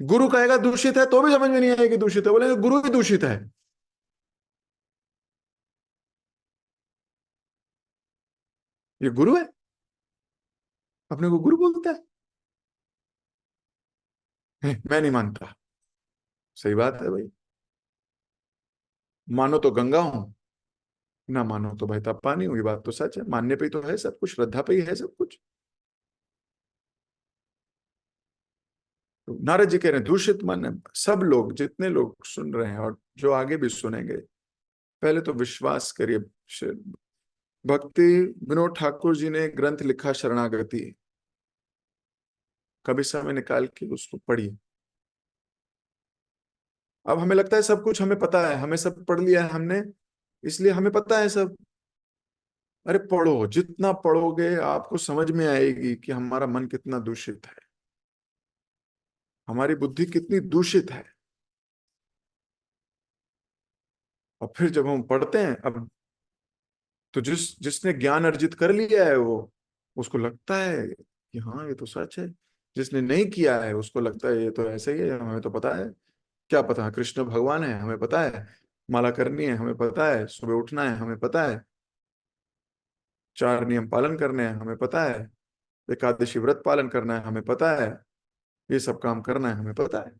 गुरु कहेगा दूषित है तो भी समझ में नहीं आएगी दूषित है, बोले गुरु ही दूषित है। ये गुरु है। अपने को गुरु बोलता है, मैं नहीं मानता। सही बात है भाई। मानो तो गंगा हूं, ना मानो तो बहता पानी हूं। ये बात तो सच है, मानने पे ही तो है सब कुछ, श्रद्धा पे ही है सब कुछ। तो नारद जी कह रहे हैं दूषित मन है। सब लोग, जितने लोग सुन रहे हैं और जो आगे भी सुनेंगे, पहले तो विश्वास करिए। भक्ति विनोद ठाकुर जी ने ग्रंथ लिखा शरणागति, कभी समय निकाल के उसको पढ़िए। अब हमें लगता है सब कुछ हमें पता है, हमें सब पढ़ लिया है हमने, इसलिए हमें पता है सब। अरे पढ़ो, जितना पढ़ोगे आपको समझ में आएगी कि हमारा मन कितना दूषित है, हमारी बुद्धि कितनी दूषित है। और फिर जब हम पढ़ते हैं अब, तो जिसने ज्ञान अर्जित कर लिया है वो, उसको लगता है कि हाँ ये तो सच है। जिसने नहीं किया है उसको लगता है ये तो ऐसे ही है, हमें तो पता है। क्या पता, कृष्ण भगवान है हमें पता है, माला करनी है हमें पता है, सुबह उठना है हमें पता है, चार नियम पालन करने हैं हमें पता है, एकादशी व्रत पालन करना है हमें पता है, ये सब काम करना है हमें पता है।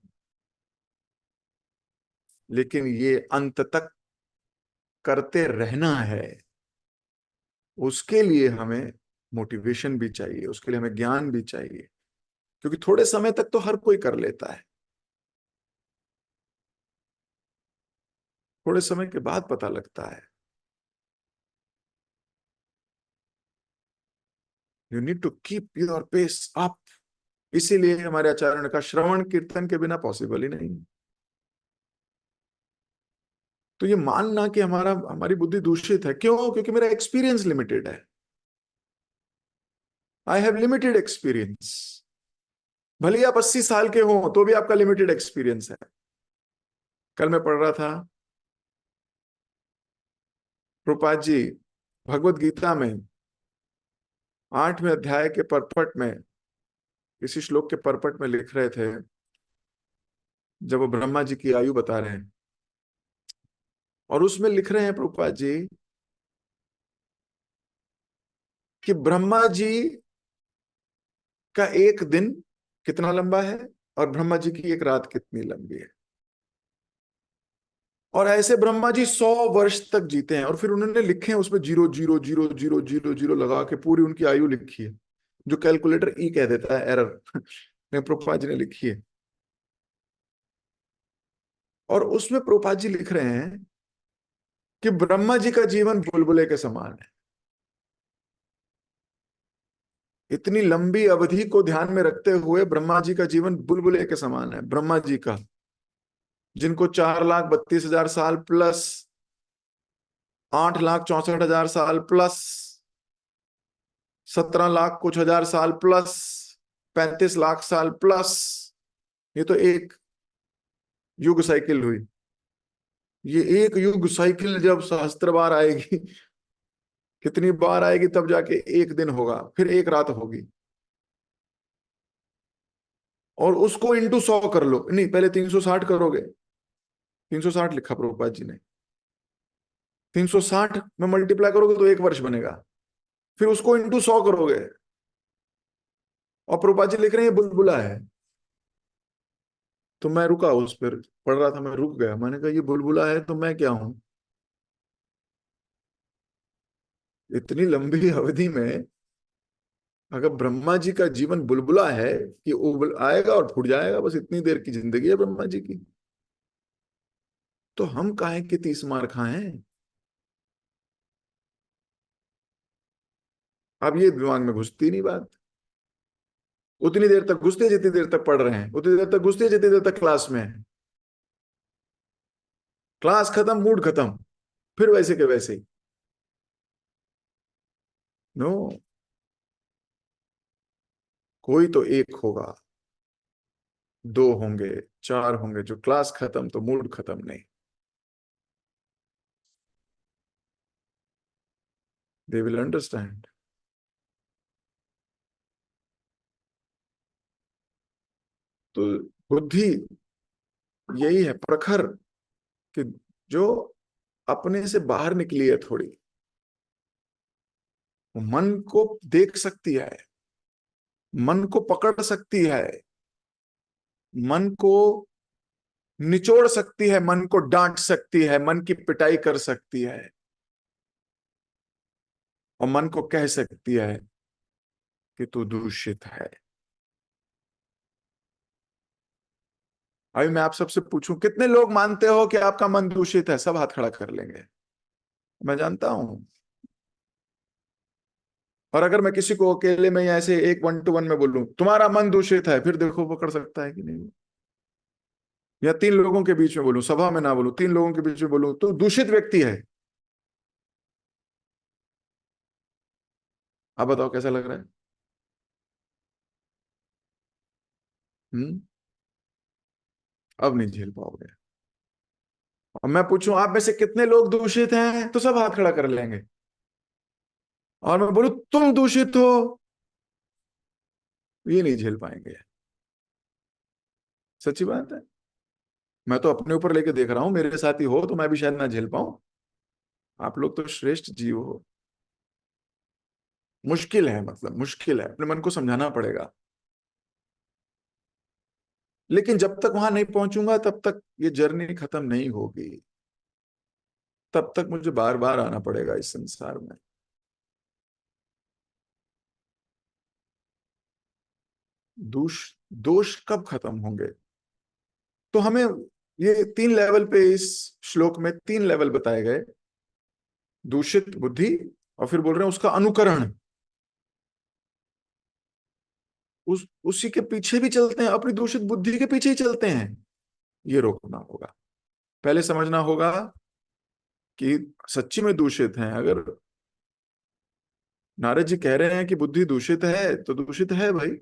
लेकिन ये अंत तक करते रहना है, उसके लिए हमें मोटिवेशन भी चाहिए, उसके लिए हमें ज्ञान भी चाहिए। क्योंकि थोड़े समय तक तो हर कोई कर लेता है, थोड़े समय के बाद पता लगता है। You need to keep your pace up. इसीलिए हमारे आचार्य ने कहा श्रवण कीर्तन के बिना पॉसिबल ही नहीं। तो ये मानना कि हमारी बुद्धि दूषित है, क्यों? क्योंकि मेरा एक्सपीरियंस लिमिटेड है। I have limited experience. भले ही आप 80 साल के हो तो भी आपका लिमिटेड एक्सपीरियंस है। कल मैं पढ़ रहा था, प्रभुपाद जी भगवत गीता में 8वें अध्याय के परपट में, इसी श्लोक के परपट में लिख रहे थे, जब वो ब्रह्मा जी की आयु बता रहे हैं, और उसमें लिख रहे हैं प्रभुपाद जी कि ब्रह्मा जी का एक दिन कितना लंबा है और ब्रह्मा जी की एक रात कितनी लंबी है। और ऐसे ब्रह्मा जी 100 वर्ष तक जीते हैं, और फिर उन्होंने लिखे हैं उसमें 0 0 0 0 0 0 लगा के पूरी उनकी आयु लिखी है, जो कैलकुलेटर ई कह देता है एरर। प्रभुपाद जी ने लिखी है। और उसमें प्रभुपाद जी लिख रहे हैं कि ब्रह्मा जी का जीवन बुलबुले के समान है। इतनी लंबी अवधि को ध्यान में रखते हुए ब्रह्मा जी का जीवन बुलबुले के समान है। ब्रह्मा जी का, जिनको 4,32,000 साल प्लस, 8,64,000 साल प्लस, 17 लाख कुछ हजार साल प्लस, 35 लाख साल प्लस, ये तो एक युग साइकिल हुई। ये एक युग साइकिल जब सहस्त्र बार आएगी, कितनी बार आएगी, तब जाके एक दिन होगा, फिर एक रात होगी। और उसको इंटू 100 कर लो, नहीं पहले 360 करोगे। 360 लिखा प्रभुपाद जी ने, 360 में मल्टीप्लाई करोगे तो एक वर्ष बनेगा। फिर उसको इंटू 100 करोगे, और प्रभुपाद जी लिख रहे हैं ये बुलबुला है। तो मैं रुका, उस पर पढ़ रहा था, मैं रुक गया, मैंने कहा ये बुलबुला है तो मैं क्या हूं? इतनी लंबी अवधि में अगर ब्रह्मा जी का जीवन बुलबुला है कि उबल आएगा और फूट जाएगा, बस इतनी देर की जिंदगी है ब्रह्मा जी की, तो हम काहे के 30 मार खाएं? अब ये दिमाग में घुसती नहीं बात। उतनी देर तक घुसती है जितनी देर तक पढ़ रहे हैं, उतनी देर तक घुसती है जितनी देर तक क्लास में है। क्लास खत्म, मूड खत्म, फिर वैसे के वैसे ही। नो, कोई तो एक होगा, दो होंगे, चार होंगे, जो क्लास खत्म तो मूड खत्म नहीं। They will understand. तो बुद्धि यही है प्रखर, कि जो अपने से बाहर निकली है थोड़ी, वो मन को देख सकती है, मन को पकड़ सकती है, मन को निचोड़ सकती है, मन को डांट सकती है, मन की पिटाई कर सकती है, और मन को कह सकती है कि तू दूषित है। अभी मैं आप सबसे पूछूं, कितने लोग मानते हो कि आपका मन दूषित है? सब हाथ खड़ा कर लेंगे। मैं जानता हूं। और अगर मैं किसी को अकेले में या ऐसे एक वन टू वन में बोलूं तुम्हारा मन दूषित है, फिर देखो वो कर सकता है कि नहीं। या तीन लोगों के बीच में बोलूं, सभा में ना बोलूं, तीन लोगों के बीच में बोलूं तो दूषित व्यक्ति है। आप बताओ कैसा लग रहा है? हम्म। अब नहीं झेल पाओगे। और मैं पूछूं आप में से कितने लोग दूषित हैं, तो सब हाथ खड़ा कर लेंगे। और मैं बोलूं तुम दूषित हो, ये नहीं झेल पाएंगे। सच्ची बात है। मैं तो अपने ऊपर लेके देख रहा हूं, मेरे साथ ही हो तो मैं भी शायद ना झेल पाऊं। आप लोग तो श्रेष्ठ जीव हो। मुश्किल है, मतलब मुश्किल है, अपने मन को समझाना पड़ेगा। लेकिन जब तक वहां नहीं पहुंचूंगा तब तक ये जर्नी खत्म नहीं होगी। तब तक मुझे बार बार आना पड़ेगा इस संसार में। दोष, दोष कब खत्म होंगे? तो हमें ये तीन लेवल पे, इस श्लोक में तीन लेवल बताए गए। दूषित बुद्धि, और फिर बोल रहे हैं उसका अनुकरण। उसी के पीछे भी चलते हैं, अपनी दूषित बुद्धि के पीछे ही चलते हैं। ये रोकना होगा। पहले समझना होगा कि सच्ची में दूषित हैं। अगर नारद जी कह रहे हैं कि बुद्धि दूषित है तो दूषित है भाई।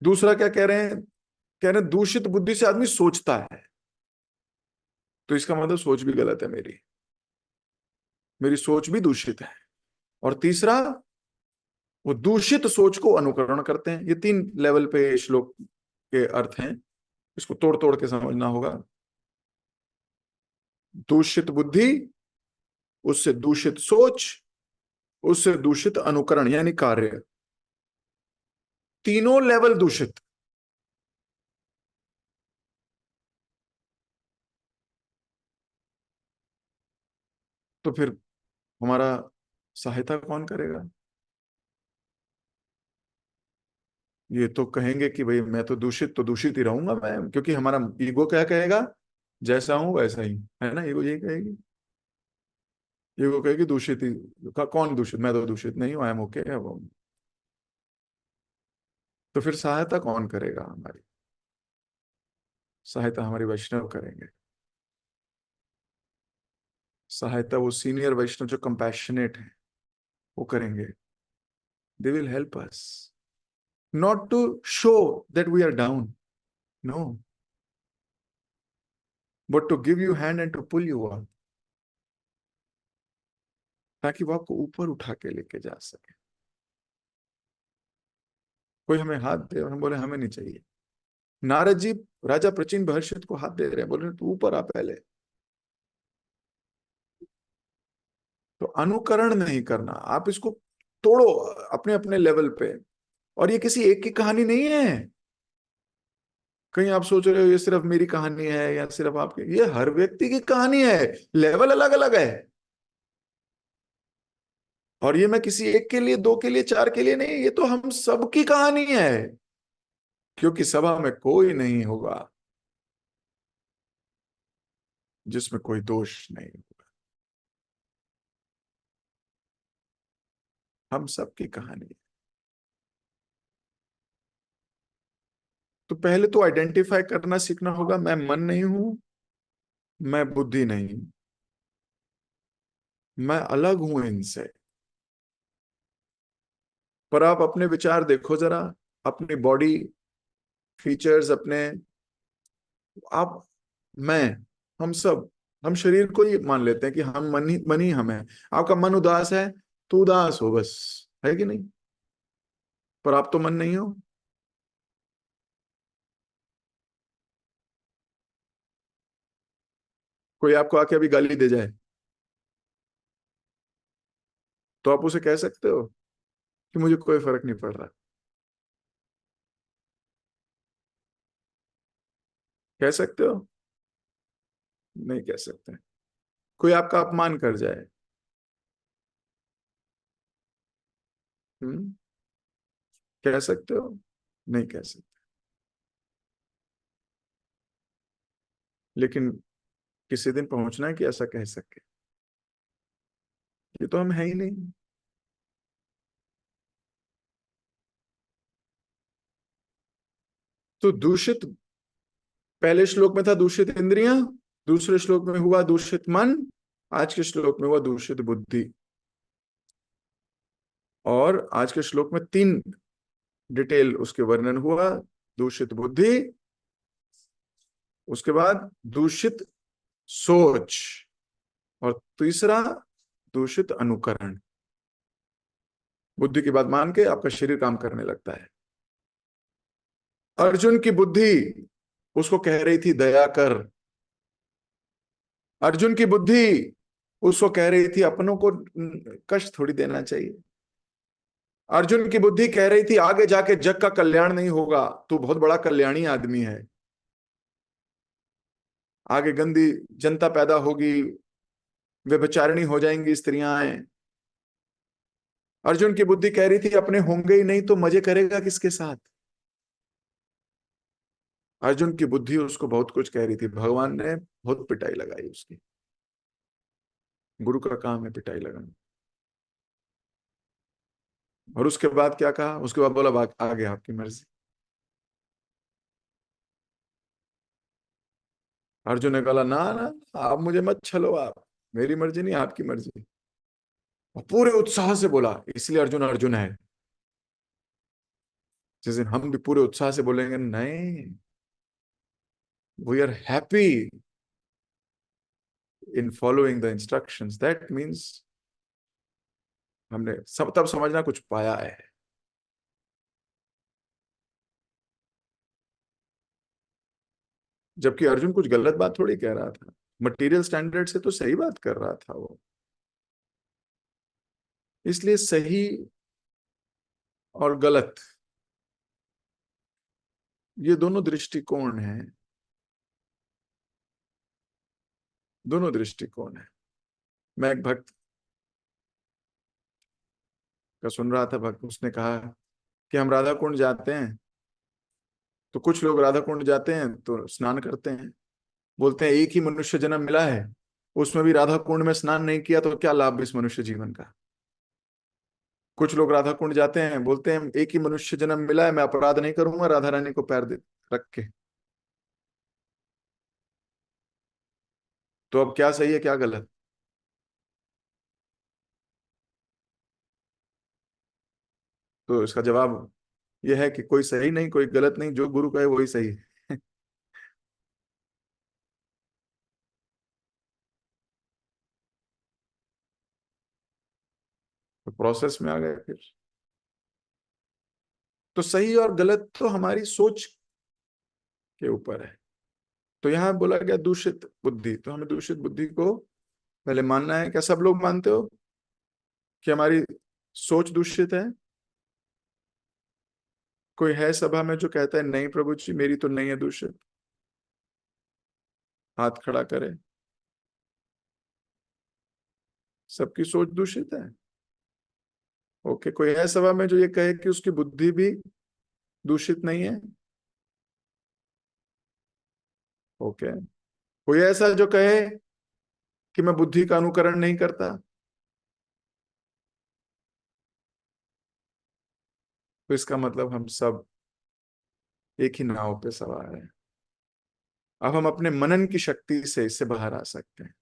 दूसरा क्या कह रहे हैं? कह रहे हैं दूषित बुद्धि से आदमी सोचता है, तो इसका मतलब सोच भी गलत है मेरी। मेरी सोच भी दूषित है। और तीसरा, वो दूषित सोच को अनुकरण करते हैं। ये तीन लेवल पे श्लोक के अर्थ हैं। इसको तोड़ तोड़ के समझना होगा। दूषित बुद्धि, उससे दूषित सोच, उससे दूषित अनुकरण यानी कार्य, तीनों लेवल दूषित। तो फिर हमारा सहायता कौन करेगा? ये तो कहेंगे कि भाई मैं तो दूषित, तो दूषित ही रहूंगा मैं, क्योंकि हमारा ईगो क्या कहेगा? जैसा हूं वैसा ही। है ना, ईगो यही कहेगी। ईगो कहेगी दूषित ही कौन दूषित? मैं तो दूषित नहीं हूं, आई एम ओके। तो फिर सहायता कौन करेगा हमारी? सहायता हमारी वैष्णव करेंगे। सहायता वो सीनियर वैष्णव जो कंपैशनेट है, वो करेंगे। They will help us, not to show that we are down, no, but to give you hand and to pull you up, ताकि वो आपको ऊपर उठा के लेके जा सके। कोई हमें हाथ दे और हम बोले हमें नहीं चाहिए। नारद जी राजा प्रचिन बहर्षित को हाथ दे रहे हैं, बोल रहे हैं, तू ऊपर आ पहले। तो अनुकरण नहीं करना, आप इसको तोड़ो अपने अपने लेवल पे। और ये किसी एक की कहानी नहीं है। कहीं आप सोच रहे हो ये सिर्फ मेरी कहानी है या सिर्फ आपकी, ये हर व्यक्ति की कहानी है। लेवल अलग अलग है। और ये मैं किसी एक के लिए, दो के लिए, चार के लिए नहीं, ये तो हम सबकी कहानी है। क्योंकि सभा में कोई नहीं होगा जिसमें कोई दोष नहीं होगा। हम सबकी कहानी है। तो पहले तो आइडेंटिफाई करना सीखना होगा, मैं मन नहीं हूं, मैं बुद्धि नहीं, मैं अलग हूं इनसे। पर आप अपने विचार देखो जरा, अपनी बॉडी फीचर्स अपने, आप, मैं, हम सब, हम शरीर को ही मान लेते हैं कि हम मन ही हम है। आपका मन उदास है तो उदास हो बस, है कि नहीं? पर आप तो मन नहीं हो। कोई आपको आके अभी गाली दे जाए तो आप उसे कह सकते हो? कि मुझे कोई फर्क नहीं पड़ रहा। कह सकते हो? नहीं कह सकते। कोई आपका अपमान कर जाए, हम्म, कह सकते हो? नहीं कह सकते। लेकिन किसी दिन पहुंचना है कि ऐसा कह सके। ये तो हम है ही नहीं। तो दूषित, पहले श्लोक में था दूषित इंद्रियां, दूसरे श्लोक में हुआ दूषित मन, आज के श्लोक में हुआ दूषित बुद्धि। और आज के श्लोक में तीन डिटेल उसके वर्णन हुआ। दूषित बुद्धि, उसके बाद दूषित सोच, और तीसरा दूषित अनुकरण। बुद्धि की बात मान के आपका शरीर काम करने लगता है। अर्जुन की बुद्धि उसको कह रही थी दया कर। अर्जुन की बुद्धि उसको कह रही थी अपनों को कष्ट थोड़ी देना चाहिए। अर्जुन की बुद्धि कह रही थी आगे जाके जग का कल्याण नहीं होगा, तू बहुत बड़ा कल्याणी आदमी है, आगे गंदी जनता पैदा होगी, व्यभिचारिणी हो जाएंगी स्त्रियां। अर्जुन की बुद्धि कह रही थी अपने होंगे ही नहीं तो मजे करेगा किसके साथ। अर्जुन की बुद्धि उसको बहुत कुछ कह रही थी, भगवान ने बहुत पिटाई लगाई उसकी। गुरु का काम है पिटाई लगाना। और उसके बाद क्या कहा? उसके बाद बोला आगे आपकी मर्जी। अर्जुन ने कहा ना ना, आप मुझे मत छलो, आप, मेरी मर्जी नहीं आपकी मर्जी। और पूरे उत्साह से बोला, इसलिए अर्जुन अर्जुन है। जिस दिन हम भी पूरे उत्साह से बोलेंगे नहीं, we are happy in following the instructions, that means हमने सब तब समझना कुछ पाया है। जबकि अर्जुन कुछ गलत बात थोड़ी कह रहा था, मटेरियल स्टैंडर्ड से तो सही बात कर रहा था वो। इसलिए सही और गलत, ये दोनों दृष्टिकोण हैं, दोनों दृष्टिकोण है। मैं एक भक्त का सुन रहा था, भक्त उसने कहा कि हम राधा कुंड जाते हैं, तो कुछ लोग राधा कुंड जाते हैं तो स्नान करते हैं, बोलते हैं एक ही मनुष्य जन्म मिला है, उसमें भी राधा कुंड में स्नान नहीं किया तो क्या लाभ इस मनुष्य जीवन का। कुछ लोग राधा कुंड जाते हैं, बोलते हैं एक ही मनुष्य जन्म मिला है, मैं अपराध नहीं करूंगा राधा रानी को पैर दे रख के। तो अब क्या सही है क्या गलत? तो इसका जवाब यह है कि कोई सही नहीं कोई गलत नहीं, जो गुरु कहे वही सही है। तो प्रोसेस में आ गए फिर। तो सही और गलत तो हमारी सोच के ऊपर है। तो यहां बोला गया दूषित बुद्धि, तो हमें दूषित बुद्धि को पहले मानना है। क्या सब लोग मानते हो कि हमारी सोच दूषित है? कोई है सभा में जो कहता है नहीं प्रभु जी मेरी तो नहीं है दूषित? हाथ खड़ा करे। सबकी सोच दूषित है? ओके, कोई है सभा में जो ये कहे कि उसकी बुद्धि भी दूषित नहीं है? ओके, कोई ऐसा जो कहे कि मैं बुद्धि का अनुकरण नहीं करता? तो इसका मतलब हम सब एक ही नाव पे सवार हैं। अब हम अपने मनन की शक्ति से इससे बाहर आ सकते हैं।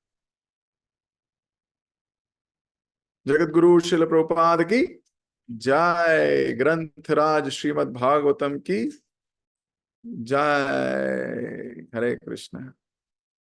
जगत गुरु शिल प्रभुपाद की जय, ग्रंथराज श्रीमद् भागवतम की जय। हरे कृष्ण।